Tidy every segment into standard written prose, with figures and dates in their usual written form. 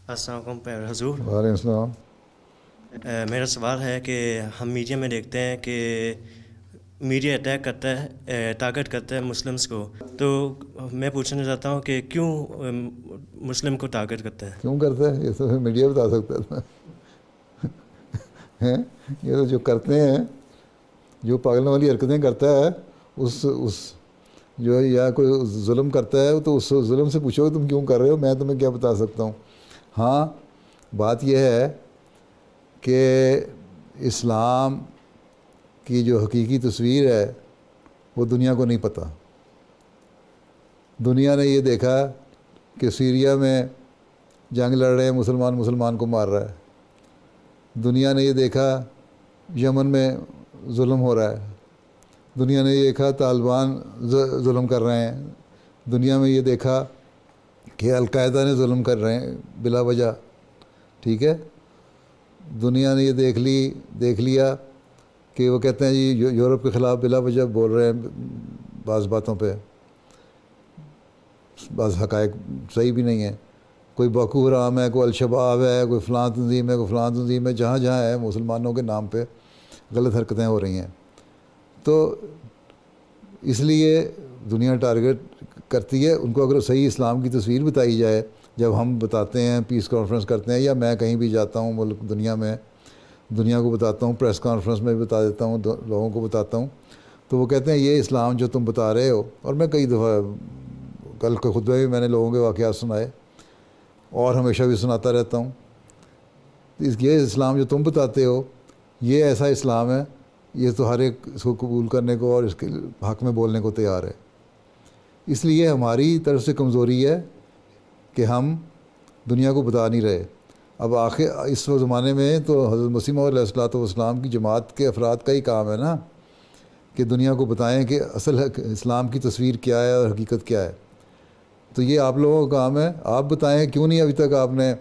السلام علیکم پیر حضور۔ وعلیکم السلام۔ میرا سوال ہے کہ ہم میڈیا میں دیکھتے ہیں کہ میڈیا اٹیک کرتا ہے، ٹارگٹ کرتا ہے مسلمس کو، تو میں پوچھنا چاہتا ہوں کہ کیوں مسلم کو ٹارگٹ کرتا ہے؟ کیوں کرتا ہے یہ تو میڈیا بتا سکتا ہے یہ تو جو کرتے ہیں، جو پاگلوں والی حرکتیں کرتا ہے، اس جو یا کوئی ظلم کرتا ہے تو اس ظلم سے پوچھو تم کیوں کر رہے ہو، میں تمہیں کیا بتا سکتا ہوں۔ ہاں، بات یہ ہے کہ اسلام کی جو حقیقی تصویر ہے وہ دنیا کو نہیں پتہ۔ دنیا نے یہ دیکھا کہ سیریا میں جنگ لڑ رہے ہیں، مسلمان کو مار رہا ہے۔ دنیا نے یہ دیکھا یمن میں ظلم ہو رہا ہے۔ دنیا نے یہ دیکھا طالبان ظلم کر رہے ہیں۔ دنیا میں یہ دیکھا کہ القاعدہ نے ظلم کر رہے ہیں بلا وجہ، ٹھیک ہے۔ دنیا نے یہ دیکھ لیا کہ وہ کہتے ہیں جی یورپ کے خلاف بلا وجہ بول رہے ہیں، بعض باتوں پہ بعض حقائق صحیح بھی نہیں ہیں۔ کوئی باکو حرام ہے، کوئی الشباب ہے، کوئی فلاں تنظیم ہے، کوئی فلاں تنظیم ہے، جہاں جہاں ہے مسلمانوں کے نام پہ غلط حرکتیں ہو رہی ہیں۔ تو اس لیے دنیا ٹارگٹ کرتی ہے ان کو۔ اگر صحیح اسلام کی تصویر بتائی جائے، جب ہم بتاتے ہیں، پیس کانفرنس کرتے ہیں، یا میں کہیں بھی جاتا ہوں ملک دنیا میں، دنیا کو بتاتا ہوں، پریس کانفرنس میں بھی بتا دیتا ہوں، لوگوں کو بتاتا ہوں، تو وہ کہتے ہیں یہ اسلام جو تم بتا رہے ہو، اور میں کئی دفعہ کل کے خطبے میں نے لوگوں کے واقعات سنائے اور ہمیشہ بھی سناتا رہتا ہوں، یہ اسلام جو تم بتاتے ہو یہ ایسا اسلام ہے، یہ تو ہر ایک اس کو قبول کرنے کو اور اس کے حق میں بولنے کو تیار ہے۔ اس لیے ہماری طرف سے کمزوری ہے کہ ہم دنیا کو بتا نہیں رہے۔ اب آخر اس زمانے میں تو حضرت مسیح موعود علیہ الصلوۃ والسلام کی جماعت کے افراد کا ہی کام ہے نا کہ دنیا کو بتائیں کہ اصل اسلام کی تصویر کیا ہے اور حقیقت کیا ہے۔ تو یہ آپ لوگوں کا کام ہے، آپ بتائیں کیوں نہیں ابھی تک آپ نے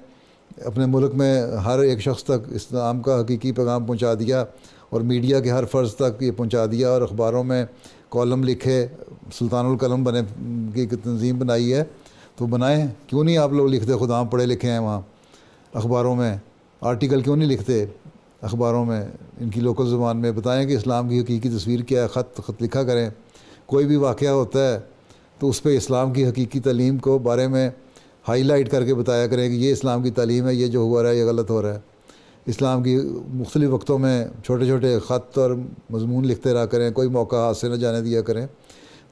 اپنے ملک میں ہر ایک شخص تک اسلام کا حقیقی پیغام پہنچا دیا، اور میڈیا کے ہر فرد تک یہ پہنچا دیا، اور اخباروں میں کالم لکھے، سلطان القلم بنے کی تنظیم بنائی ہے، تو بنائیں۔ کیوں نہیں آپ لوگ لکھتے؟ خود آپ پڑھے لکھے ہیں، وہاں اخباروں میں آرٹیکل کیوں نہیں لکھتے؟ اخباروں میں ان کی لوکل زبان میں بتائیں کہ اسلام کی حقیقی تصویر کیا ہے، خط لکھا کریں۔ کوئی بھی واقعہ ہوتا ہے تو اس پہ اسلام کی حقیقی تعلیم کو بارے میں ہائی لائٹ کر کے بتایا کریں کہ یہ اسلام کی تعلیم ہے، یہ جو ہوا رہا ہے یہ غلط ہو رہا ہے۔ اسلام کی مختلف وقتوں میں چھوٹے چھوٹے خط اور مضمون لکھتے رہا کریں، کوئی موقع ہاتھ سے نہ جانے دیا کریں۔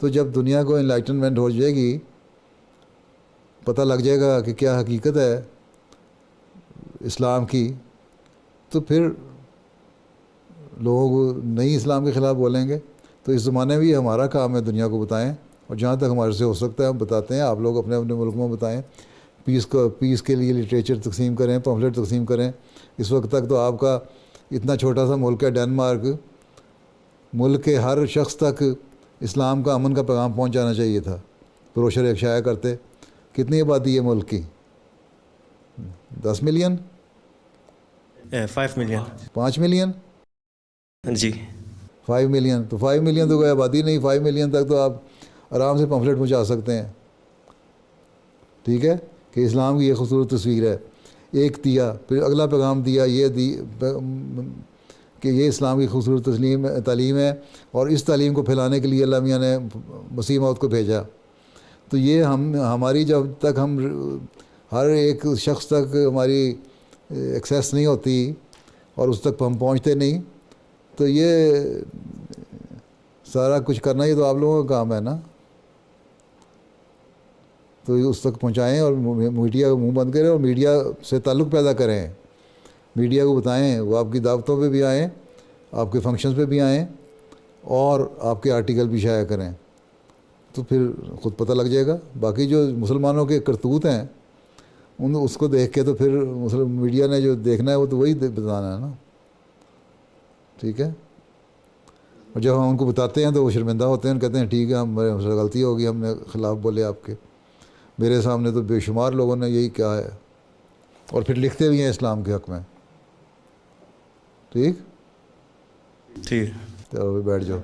تو جب دنیا کو انلائٹنمنٹ ہو جائے گی، پتہ لگ جائے گا کہ کیا حقیقت ہے اسلام کی، تو پھر لوگ نئی اسلام کے خلاف بولیں گے۔ تو اس زمانے میں یہ ہمارا کام ہے دنیا کو بتائیں، اور جہاں تک ہمارے سے ہو سکتا ہے ہم بتاتے ہیں۔ آپ لوگ اپنے اپنے ملک میں بتائیں، پیس کے لیے لٹریچر تقسیم کریں، پمفلٹ تقسیم کریں۔ اس وقت تک تو آپ کا اتنا چھوٹا سا ملک ہے ڈنمارک، ملک کے ہر شخص تک اسلام کا، امن کا پیغام پہنچ جانا چاہیے تھا، بروشر ایک شائع کرتے۔ کتنی آبادی ہے ملک کی؟ 10 ملین؟ 5 ملین۔ 5 ملین؟ جی 5 ملین، تو 5 ملین تو کوئی آبادی نہیں۔ 5 ملین تک تو آپ آرام سے پمفلٹ پہنچا سکتے ہیں، ٹھیک ہے، کہ اسلام کی یہ خوبصورت تصویر ہے۔ ایک دیا، پھر اگلا پیغام دیا، کہ یہ اسلام کی خوبصورت تعلیم ہے، اور اس تعلیم کو پھیلانے کے لیے اللہ میاں نے مسیح موعود کو بھیجا۔ تو یہ ہماری جب تک ہم ہر ایک شخص تک ہماری ایکسیس نہیں ہوتی اور اس تک ہم پہنچتے نہیں، تو یہ سارا کچھ کرنا یہ تو آپ لوگوں کا کام ہے نا۔ تو اس تک پہنچائیں، اور میڈیا کا منہ بند کریں، اور میڈیا سے تعلق پیدا کریں۔ میڈیا کو بتائیں، وہ آپ کی دعوتوں پہ بھی آئیں، آپ کے فنکشنز پہ بھی آئیں، اور آپ کے آرٹیکل بھی شائع کریں، تو پھر خود پتہ لگ جائے گا۔ باقی جو مسلمانوں کے کرتوت ہیں اس کو دیکھ کے تو پھر میڈیا نے جو دیکھنا ہے وہ تو وہی بتانا ہے نا، ٹھیک ہے۔ اور جب ہم ان کو بتاتے ہیں تو وہ شرمندہ ہوتے ہیں، کہتے ہیں ٹھیک ہے، ہم سے غلطی ہوگی، ہم نے خلاف بولے آپ کے۔ میرے سامنے تو بے شمار لوگوں نے یہی کہا ہے، اور پھر لکھتے بھی ہیں اسلام کے حق میں، ٹھیک۔ ٹھیک۔ تو بیٹھ جاؤ۔